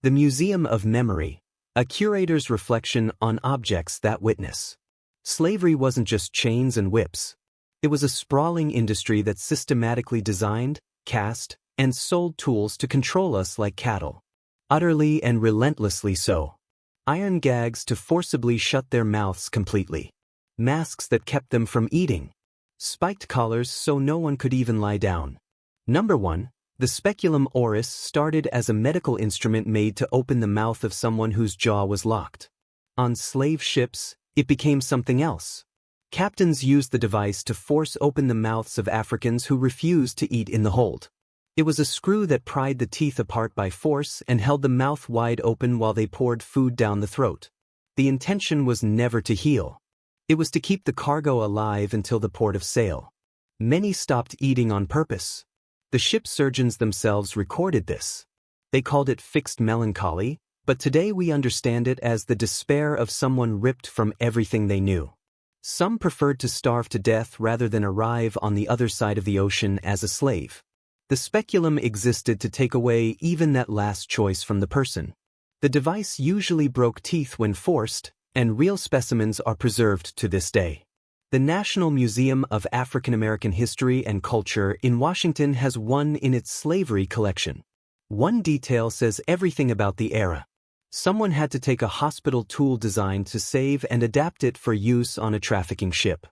The Museum of Memory, a curator's reflection on objects that witness. Slavery wasn't just chains and whips. It was a sprawling industry that systematically designed, cast, and sold tools to control us like cattle. Utterly and relentlessly so. Iron gags to forcibly shut their mouths completely. Masks that kept them from eating. Spiked collars so no one could even lie down. Number 1. The speculum oris started as a medical instrument made to open the mouth of someone whose jaw was locked. On slave ships, it became something else. Captains used the device to force open the mouths of Africans who refused to eat in the hold. It was a screw that pried the teeth apart by force and held the mouth wide open while they poured food down the throat. The intention was never to heal. It was to keep the cargo alive until the port of sale. Many stopped eating on purpose. The ship surgeons themselves recorded this. They called it fixed melancholy, but today we understand it as the despair of someone ripped from everything they knew. Some preferred to starve to death rather than arrive on the other side of the ocean as a slave. The speculum existed to take away even that last choice from the person. The device usually broke teeth when forced, and real specimens are preserved to this day. The National Museum of African American History and Culture in Washington has one in its slavery collection. One detail says everything about the era. Someone had to take a hospital tool designed to save and adapt it for use on a trafficking ship.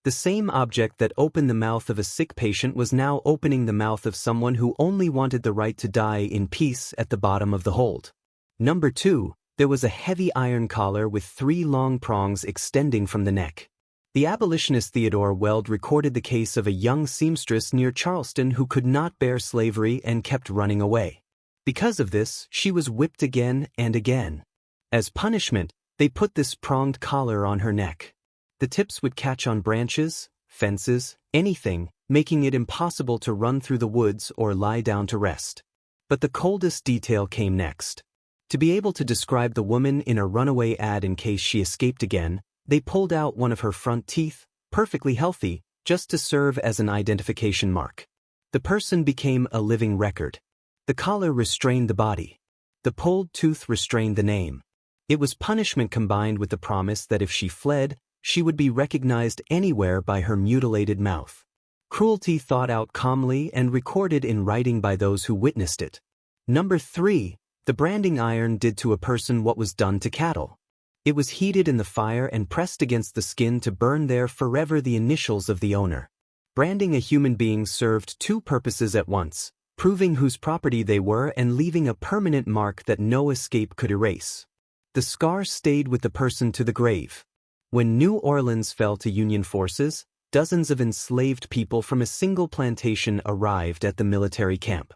The same object that opened the mouth of a sick patient was now opening the mouth of someone who only wanted the right to die in peace at the bottom of the hold. Number 2, there was a heavy iron collar with 3 long prongs extending from the neck. The abolitionist Theodore Weld recorded the case of a young seamstress near Charleston who could not bear slavery and kept running away. Because of this, she was whipped again and again. As punishment, they put this pronged collar on her neck. The tips would catch on branches, fences, anything, making it impossible to run through the woods or lie down to rest. But the coldest detail came next. To be able to describe the woman in a runaway ad in case she escaped again, they pulled out one of her front teeth, perfectly healthy, just to serve as an identification mark. The person became a living record. The collar restrained the body. The pulled tooth restrained the name. It was punishment combined with the promise that if she fled, she would be recognized anywhere by her mutilated mouth. Cruelty thought out calmly and recorded in writing by those who witnessed it. Number 3, the branding iron did to a person what was done to cattle. It was heated in the fire and pressed against the skin to burn there forever the initials of the owner. Branding a human being served 2 purposes at once, proving whose property they were and leaving a permanent mark that no escape could erase. The scar stayed with the person to the grave. When New Orleans fell to Union forces, dozens of enslaved people from a single plantation arrived at the military camp.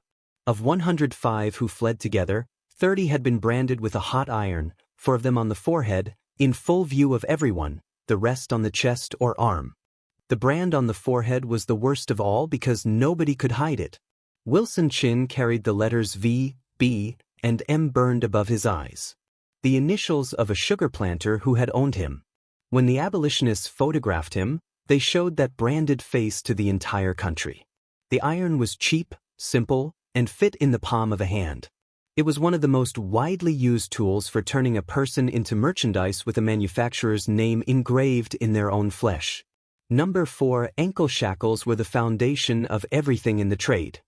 Of 105 who fled together, 30 had been branded with a hot iron, 4 of them on the forehead, in full view of everyone, the rest on the chest or arm. The brand on the forehead was the worst of all because nobody could hide it. Wilson Chin carried the letters V, B, and M burned above his eyes. The initials of a sugar planter who had owned him. When the abolitionists photographed him, they showed that branded face to the entire country. The iron was cheap, simple, and fit in the palm of a hand. It was one of the most widely used tools for turning a person into merchandise with a manufacturer's name engraved in their own flesh. Number 4, ankle shackles were the foundation of everything in the trade.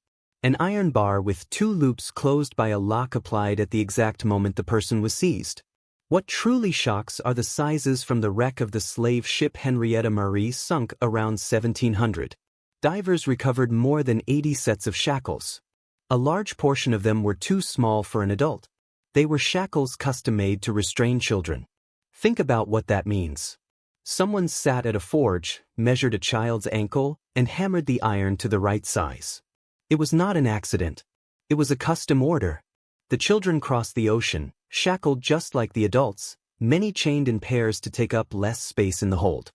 An iron bar with 2 loops closed by a lock applied at the exact moment the person was seized. What truly shocks are the sizes from the wreck of the slave ship Henrietta Marie sunk around 1700. Divers recovered more than 80 sets of shackles. A large portion of them were too small for an adult. They were shackles custom-made to restrain children. Think about what that means. Someone sat at a forge, measured a child's ankle, and hammered the iron to the right size. It was not an accident. It was a custom order. The children crossed the ocean, shackled just like the adults, many chained in pairs to take up less space in the hold.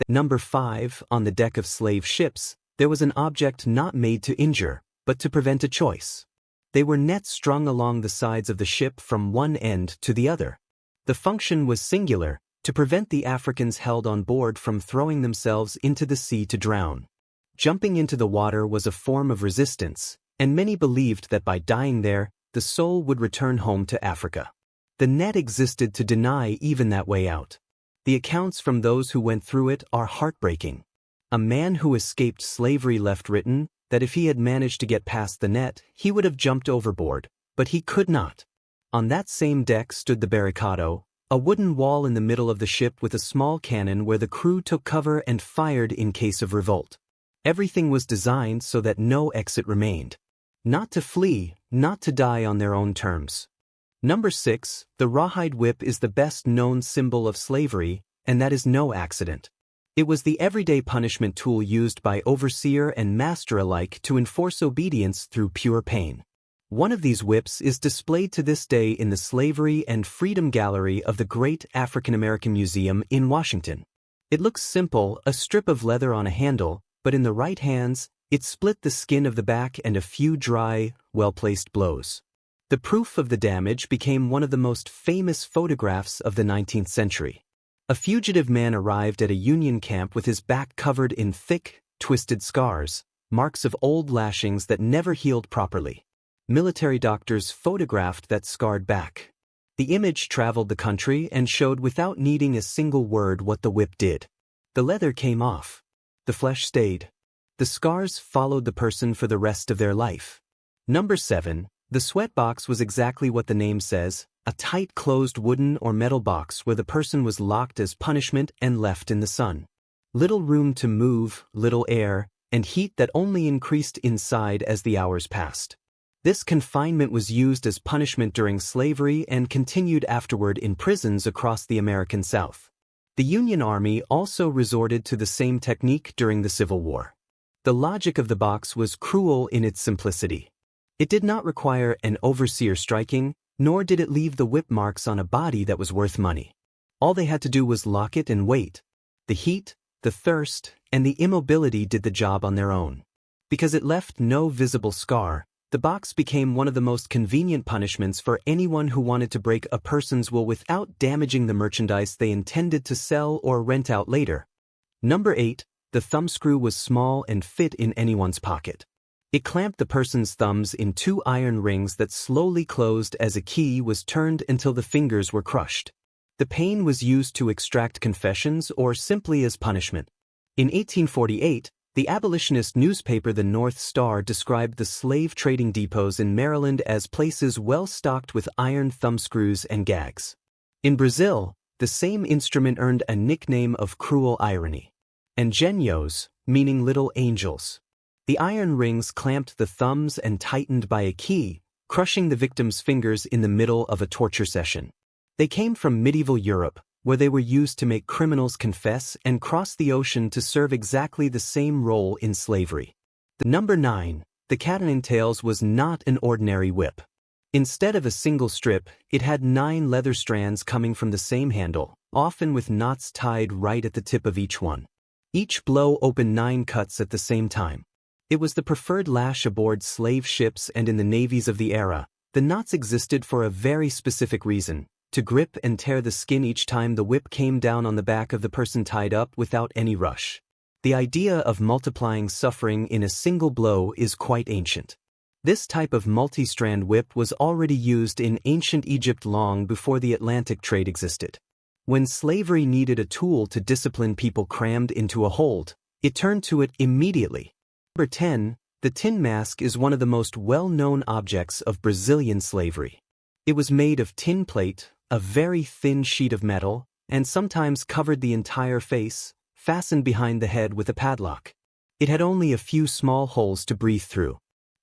Number 5, on the deck of slave ships, there was an object not made to injure, but to prevent a choice. They were nets strung along the sides of the ship from one end to the other. The function was singular, to prevent the Africans held on board from throwing themselves into the sea to drown. Jumping into the water was a form of resistance, and many believed that by dying there, the the soul would return home to Africa. The net existed to deny even that way out. The accounts from those who went through it are heartbreaking. A man who escaped slavery left written that if he had managed to get past the net, he would have jumped overboard, but he could not. On that same deck stood the barricado, a wooden wall in the middle of the ship with a small cannon where the crew took cover and fired in case of revolt. Everything was designed so that no exit remained. Not to flee, not to die on their own terms. Number 6, the rawhide whip is the best-known symbol of slavery, and that is no accident. It was the everyday punishment tool used by overseer and master alike to enforce obedience through pure pain. One of these whips is displayed to this day in the Slavery and Freedom Gallery of the Great African American Museum in Washington. It looks simple, a strip of leather on a handle, but in the right hands, it split the skin of the back and a few dry, well-placed blows. The proof of the damage became one of the most famous photographs of the 19th century. A fugitive man arrived at a Union camp with his back covered in thick, twisted scars, marks of old lashings that never healed properly. Military doctors photographed that scarred back. The image traveled the country and showed without needing a single word what the whip did. The leather came off. The flesh stayed. The scars followed the person for the rest of their life. Number 7. The sweat box was exactly what the name says, a tight closed wooden or metal box where the person was locked as punishment and left in the sun. Little room to move, little air, and heat that only increased inside as the hours passed. This confinement was used as punishment during slavery and continued afterward in prisons across the American South. The Union Army also resorted to the same technique during the Civil War. The logic of the box was cruel in its simplicity. It did not require an overseer striking, nor did it leave the whip marks on a body that was worth money. All they had to do was lock it and wait. The heat, the thirst, and the immobility did the job on their own. Because it left no visible scar, the box became one of the most convenient punishments for anyone who wanted to break a person's will without damaging the merchandise they intended to sell or rent out later. Number 8. The thumbscrew was small and fit in anyone's pocket. It clamped the person's thumbs in 2 iron rings that slowly closed as a key was turned until the fingers were crushed. The pain was used to extract confessions or simply as punishment. In 1848, the abolitionist newspaper The North Star described the slave trading depots in Maryland as places well stocked with iron thumbscrews and gags. In Brazil, the same instrument earned a nickname of cruel irony. Engenhos, meaning little angels. The iron rings clamped the thumbs and tightened by a key, crushing the victim's fingers in the middle of a torture session. They came from medieval Europe, where they were used to make criminals confess and cross the ocean to serve exactly the same role in slavery. Number 9. The cat-o'-nine-tails was not an ordinary whip. Instead of a single strip, it had 9 leather strands coming from the same handle, often with knots tied right at the tip of each one. Each blow opened 9 cuts at the same time. It was the preferred lash aboard slave ships and in the navies of the era. The knots existed for a very specific reason: to grip and tear the skin each time the whip came down on the back of the person tied up without any rush. The idea of multiplying suffering in a single blow is quite ancient. This type of multi-strand whip was already used in ancient Egypt long before the Atlantic trade existed. When slavery needed a tool to discipline people crammed into a hold, it turned to it immediately. Number 10. The tin mask is one of the most well-known objects of Brazilian slavery. It was made of tin plate, a very thin sheet of metal, and sometimes covered the entire face, fastened behind the head with a padlock. It had only a few small holes to breathe through.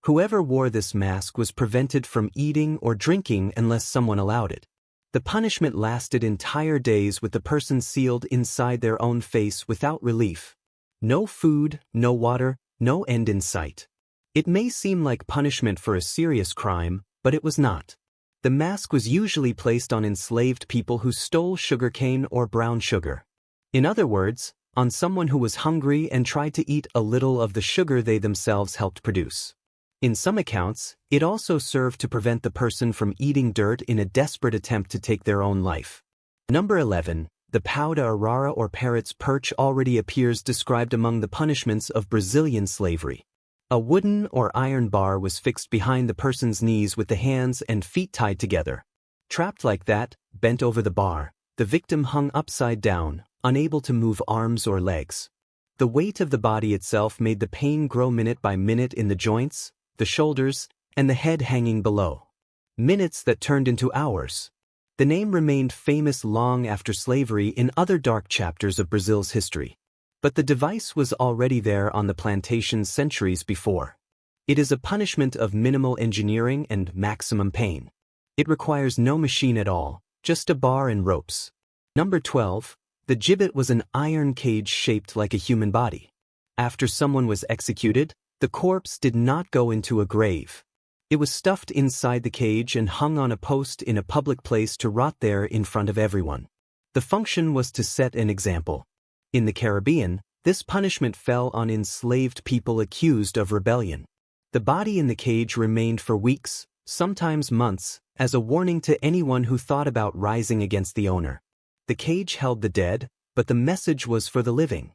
Whoever wore this mask was prevented from eating or drinking unless someone allowed it. The punishment lasted entire days with the person sealed inside their own face without relief. No food, no water, no end in sight. It may seem like punishment for a serious crime, but it was not. The mask was usually placed on enslaved people who stole sugarcane or brown sugar. In other words, on someone who was hungry and tried to eat a little of the sugar they themselves helped produce. In some accounts, it also served to prevent the person from eating dirt in a desperate attempt to take their own life. Number 11. The pau de arara or parrot's perch already appears described among the punishments of Brazilian slavery. A wooden or iron bar was fixed behind the person's knees with the hands and feet tied together. Trapped like that, bent over the bar, the victim hung upside down, unable to move arms or legs. The weight of the body itself made the pain grow minute by minute in the joints, the shoulders, and the head hanging below. Minutes that turned into hours. The name remained famous long after slavery in other dark chapters of Brazil's history. But the device was already there on the plantations centuries before. It is a punishment of minimal engineering and maximum pain. It requires no machine at all, just a bar and ropes. Number 12. The gibbet was an iron cage shaped like a human body. After someone was executed, the corpse did not go into a grave. It was stuffed inside the cage and hung on a post in a public place to rot there in front of everyone. The function was to set an example. In the Caribbean, this punishment fell on enslaved people accused of rebellion. The body in the cage remained for weeks, sometimes months, as a warning to anyone who thought about rising against the owner. The cage held the dead, but the message was for the living.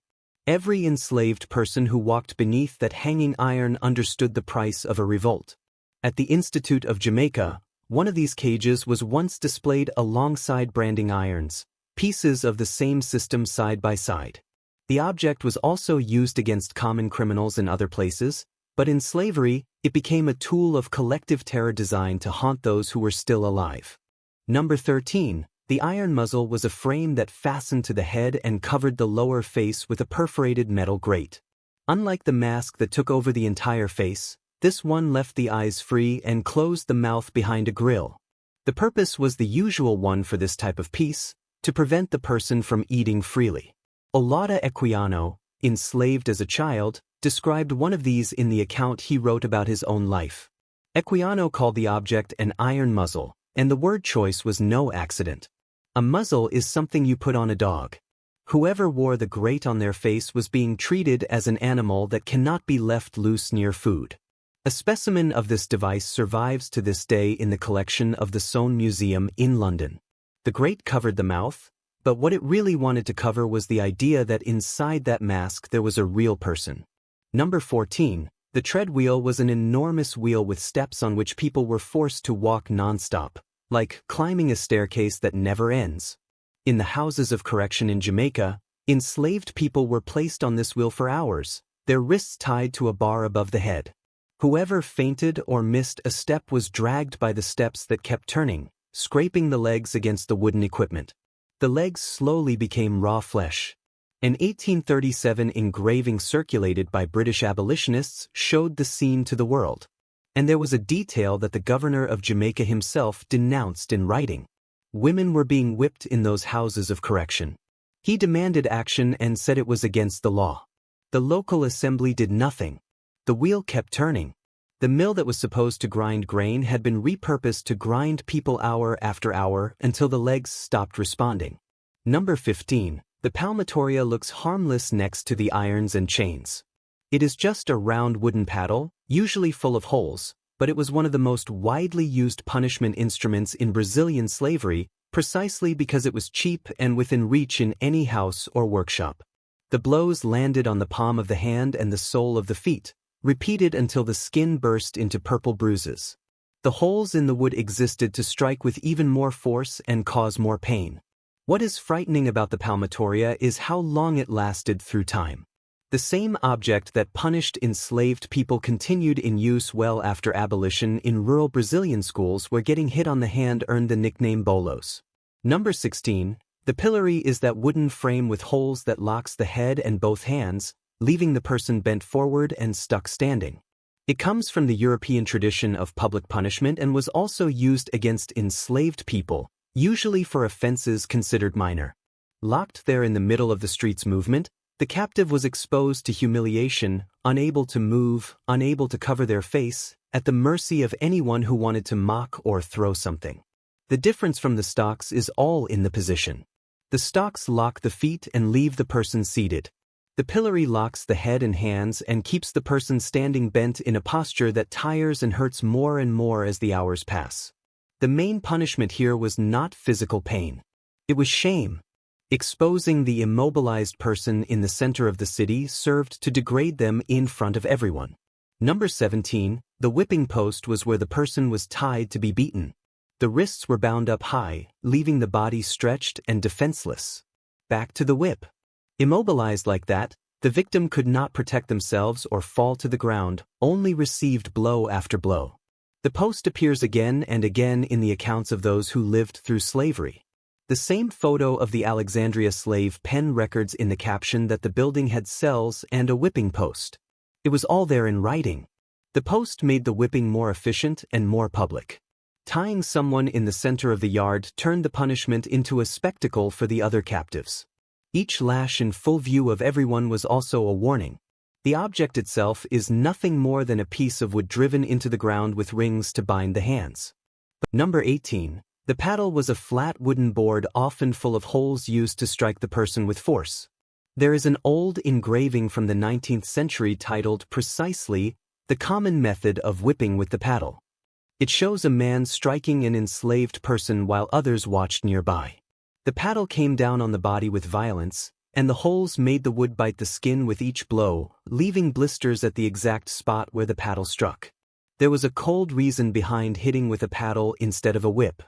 Every enslaved person who walked beneath that hanging iron understood the price of a revolt. At the Institute of Jamaica, one of these cages was once displayed alongside branding irons, pieces of the same system side by side. The object was also used against common criminals in other places, but in slavery, it became a tool of collective terror designed to haunt those who were still alive. Number 13. The iron muzzle was a frame that fastened to the head and covered the lower face with a perforated metal grate. Unlike the mask that took over the entire face, this one left the eyes free and closed the mouth behind a grill. The purpose was the usual one for this type of piece, to prevent the person from eating freely. Olaudah Equiano, enslaved as a child, described one of these in the account he wrote about his own life. Equiano called the object an iron muzzle, and the word choice was no accident. A muzzle is something you put on a dog. Whoever wore the grate on their face was being treated as an animal that cannot be left loose near food. A specimen of this device survives to this day in the collection of the Soane Museum in London. The grate covered the mouth, but what it really wanted to cover was the idea that inside that mask there was a real person. Number 14. The tread wheel was an enormous wheel with steps on which people were forced to walk non-stop, like climbing a staircase that never ends. In the houses of correction in Jamaica, enslaved people were placed on this wheel for hours, their wrists tied to a bar above the head. Whoever fainted or missed a step was dragged by the steps that kept turning, scraping the legs against the wooden equipment. The legs slowly became raw flesh. An 1837 engraving circulated by British abolitionists showed the scene to the world. And there was a detail that the governor of Jamaica himself denounced in writing. Women were being whipped in those houses of correction. He demanded action and said it was against the law. The local assembly did nothing. The wheel kept turning. The mill that was supposed to grind grain had been repurposed to grind people hour after hour until the legs stopped responding. Number 15. The palmatoria looks harmless next to the irons and chains. It is just a round wooden paddle, usually full of holes, but it was one of the most widely used punishment instruments in Brazilian slavery, precisely because it was cheap and within reach in any house or workshop. The blows landed on the palm of the hand and the sole of the feet, repeated until the skin burst into purple bruises. The holes in the wood existed to strike with even more force and cause more pain. What is frightening about the palmatoria is how long it lasted through time. The same object that punished enslaved people continued in use well after abolition in rural Brazilian schools where getting hit on the hand earned the nickname bolos. Number 16. The pillory is that wooden frame with holes that locks the head and both hands, leaving the person bent forward and stuck standing. It comes from the European tradition of public punishment and was also used against enslaved people, usually for offenses considered minor. Locked there in the middle of the street's movement, the captive was exposed to humiliation, unable to move, unable to cover their face, at the mercy of anyone who wanted to mock or throw something. The difference from the stocks is all in the position. The stocks lock the feet and leave the person seated. The pillory locks the head and hands and keeps the person standing bent in a posture that tires and hurts more and more as the hours pass. The main punishment here was not physical pain. It was shame. Exposing the immobilized person in the center of the city served to degrade them in front of everyone. Number 17, the whipping post was where the person was tied to be beaten. The wrists were bound up high, leaving the body stretched and defenseless. Back to the whip. Immobilized like that, the victim could not protect themselves or fall to the ground, only received blow after blow. The post appears again and again in the accounts of those who lived through slavery. The same photo of the Alexandria slave pen records in the caption that the building had cells and a whipping post. It was all there in writing. The post made the whipping more efficient and more public. Tying someone in the center of the yard turned the punishment into a spectacle for the other captives. Each lash in full view of everyone was also a warning. The object itself is nothing more than a piece of wood driven into the ground with rings to bind the hands. Number 18. The paddle was a flat wooden board often full of holes used to strike the person with force. There is an old engraving from the 19th century titled precisely, "The Common Method of Whipping with the Paddle." It shows a man striking an enslaved person while others watched nearby. The paddle came down on the body with violence, and the holes made the wood bite the skin with each blow, leaving blisters at the exact spot where the paddle struck. There was a cold reason behind hitting with a paddle instead of a whip.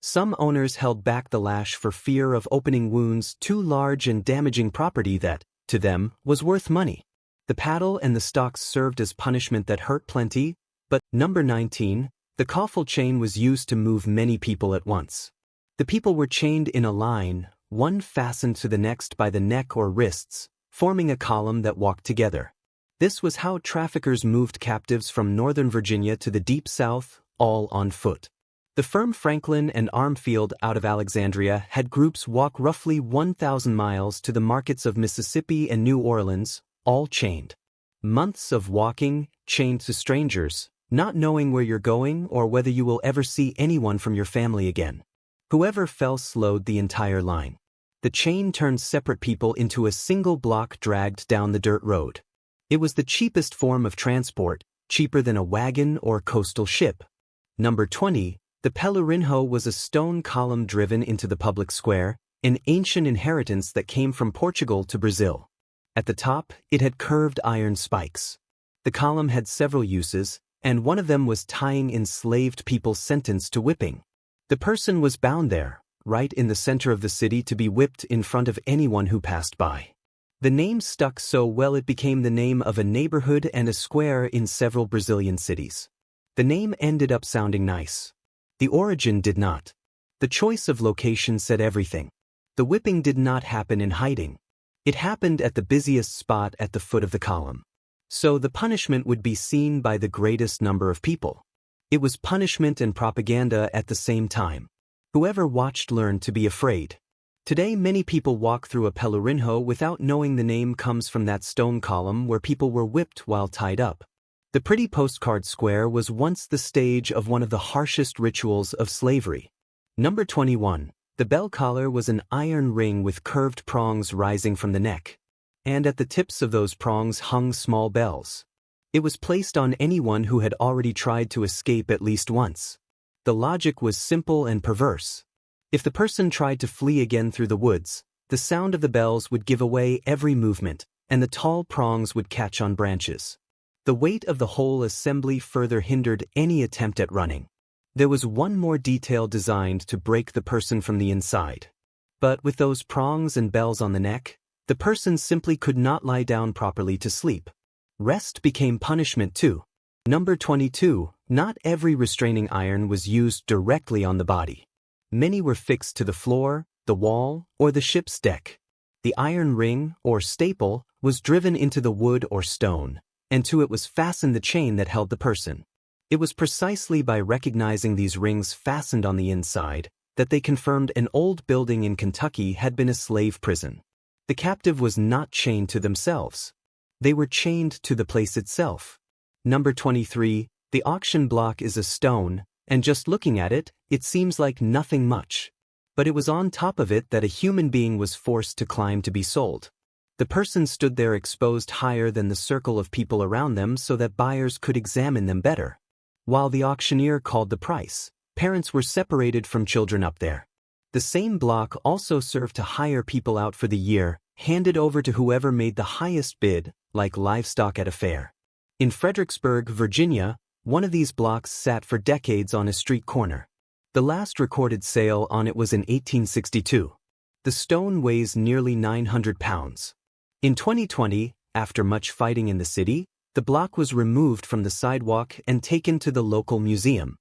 Some owners held back the lash for fear of opening wounds too large and damaging property that, to them, was worth money. The paddle and the stocks served as punishment that hurt plenty, but, number 19, the coffle chain was used to move many people at once. The people were chained in a line, one fastened to the next by the neck or wrists, forming a column that walked together. This was how traffickers moved captives from northern Virginia to the deep south, all on foot. The firm Franklin and Armfield out of Alexandria had groups walk roughly 1,000 miles to the markets of Mississippi and New Orleans, all chained. Months of walking, chained to strangers, not knowing where you're going or whether you will ever see anyone from your family again. Whoever fell slowed the entire line. The chain turned separate people into a single block dragged down the dirt road. It was the cheapest form of transport, cheaper than a wagon or coastal ship. Number 20, the pelourinho was a stone column driven into the public square, an ancient inheritance that came from Portugal to Brazil. At the top, it had curved iron spikes. The column had several uses, and one of them was tying enslaved people sentenced to whipping. The person was bound there, right in the center of the city to be whipped in front of anyone who passed by. The name stuck so well it became the name of a neighborhood and a square in several Brazilian cities. The name ended up sounding nice. The origin did not. The choice of location said everything. The whipping did not happen in hiding. It happened at the busiest spot at the foot of the column. So the punishment would be seen by the greatest number of people. It was punishment and propaganda at the same time. Whoever watched learned to be afraid. Today many people walk through a pelourinho without knowing the name comes from that stone column where people were whipped while tied up. The pretty postcard square was once the stage of one of the harshest rituals of slavery. Number 21. The bell collar was an iron ring with curved prongs rising from the neck. And at the tips of those prongs hung small bells. It was placed on anyone who had already tried to escape at least once. The logic was simple and perverse. If the person tried to flee again through the woods, the sound of the bells would give away every movement, and the tall prongs would catch on branches. The weight of the whole assembly further hindered any attempt at running. There was one more detail designed to break the person from the inside. But with those prongs and bells on the neck, the person simply could not lie down properly to sleep. Rest became punishment too. Number 22. Not every restraining iron was used directly on the body. Many were fixed to the floor, the wall, or the ship's deck. The iron ring, or staple, was driven into the wood or stone, and to it was fastened the chain that held the person. It was precisely by recognizing these rings fastened on the inside that they confirmed an old building in Kentucky had been a slave prison. The captive was not chained to themselves. They were chained to the place itself. Number 23. The auction block is a stone, and just looking at it, it seems like nothing much. But it was on top of it that a human being was forced to climb to be sold. The person stood there exposed higher than the circle of people around them so that buyers could examine them better. While the auctioneer called the price, parents were separated from children up there. The same block also served to hire people out for the year, handed over to whoever made the highest bid, like livestock at a fair. In Fredericksburg, Virginia, one of these blocks sat for decades on a street corner. The last recorded sale on it was in 1862. The stone weighs nearly 900 pounds. In 2020, after much fighting in the city, the block was removed from the sidewalk and taken to the local museum.